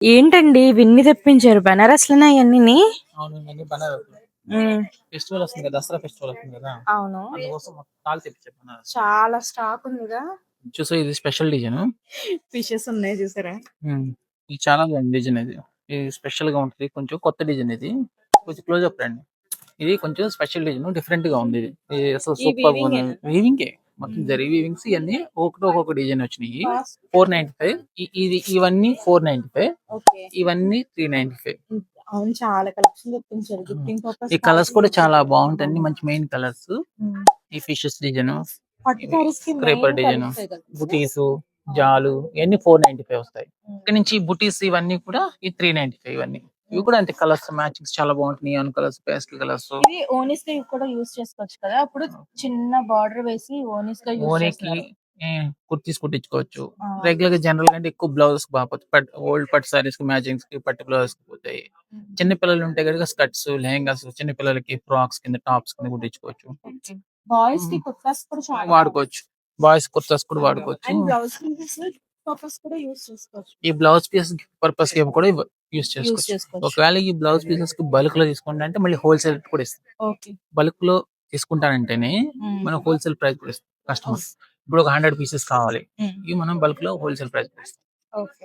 ఏంటండి ఇవన్నీ తెప్పించారు బనారస్లనా ఇవన్నీ? అవును ఇవన్నీ బనారస్ ఫెస్టివల్ వస్తుంది కదా, దసరా ఫెస్టివల్ వస్తుంది కదా, అవును. అందుకోసం తాళ్ళు తెప్పించారు బనారస్. చాలా స్టాక్ ఉందిగా. చూసా ఇది స్పెషల్ డిజైన్. ఫిషెస్ ఉన్నాయి చూసారా? ఇది చాలా బాగుంది డిజైన్. ఇది స్పెషల్ గా ఉంటుంది, కొంచెం కొత్త డిజైన్ ఇది. కొంచెం క్లోజ్ అప్ రండి. ఇది కొంచెం స్పెషల్ డిజైన్, డిఫరెంట్ గా ఉంది ఇది. ఇది అసలు ఈ సూపర్ గా ఉంది. వీవింగేనా? వీవింగ్ మొత్తం జరీ వీవింగ్స్ ఇవన్నీ ఒకటి ఒక్కొక్క డిజైన్ వచ్చినాయి. కాస్ట్ 495. ఇది ఇవన్నీ 495, ఓకే. ఇవన్నీ 395. అవును, చాలా కలెక్షన్ తెప్పించారు. గిఫ్టింగ్ పర్పస్ ఈ కలర్స్ కూడా చాలా బాగుంటాయి, అన్ని మంచి మెయిన్ కలర్స్. ఈ ఫిషెస్ డిజైన్, పట్టు సారీస్ కి స్క్రేపర్ మెయిన్ డిజైన్, కలుస్తాయి కదా. బుటీస్, జాలు ఇవన్నీ 495 వస్తాయి. ఇక్కడ నుంచి బుటీస్ ఇవన్నీ కూడా ఈ 395 ఇవన్నీ. ఇవి కూడా అంతే, కలర్స్ మ్యాచింగ్స్ చాలా బాగుంటాయి. Neon colours, pastel colours. ఇది ఓనీస్ గా కూడా యూస్ చేసుకోవచ్చు కదా. అప్పుడు చిన్న బార్డర్ వేసి ఓనీస్ గా యూస్ ఓనికి చేస్తున్నారు. కుర్తీస్ కుట్టించుకోవచ్చు. రెగ్యులర్ గా జనరల్ అంటే ఎక్కువ బ్లౌజెస్ బాగా ఓల్డ్ పట్టు సారీస్ కి మ్యాచింగ్స్ కి పట్టు బ్లౌజెస్ కి పోతాయి. చిన్న పిల్లలు ఉంటే కనుక స్కర్ట్స్, లెహంగాస్, చిన్న పిల్లలకి ఫ్రాక్స్ కింద, టాప్స్ కింద కుట్టించుకోవచ్చు. బాయ్స్ కి కుర్తాస్ కూడా చాలా వాడుకోవచ్చు. బాయ్స్ కుర్తాస్ కూడా వాడుకోవచ్చు. అండ్ బ్లౌజ్ పీసెస్ పర్పస్ కూడా యూస్ చేసుకోవచ్చు. ఈ బ్లౌజ్ పీసెస్ పర్పస్ కి కూడా యూస్ యూస్ చేసుకోవచ్చు. చేసుకోవచ్చు. ఒకవేళ ఈ బ్లౌజ్ పీసెస్ కి బల్క్ లో తీసుకుంటా అంటే మళ్ళీ హోల్సేల్ కూడా ఇస్తాం. ఓకే. బల్క్ లో తీసుకుంటానంటేనే మనం హోల్సేల్ ప్రైస్ కూడా ఇస్తాం కస్టమర్. ఇప్పుడు ఒక 100 పీసెస్ కావాలి, ఇవి మనం బల్క్ లో హోల్సేల్ ప్రైస్ ఇస్తాం. ఓకే.